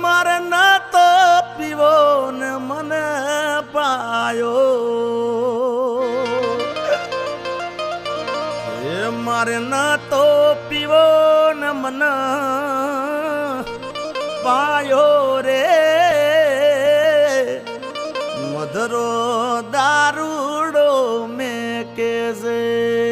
મારે ના તો પીવો ને મને પાયો મારે ના તો પીવો ને મને પાયો રે મધરો દારૂડો મેં કે છે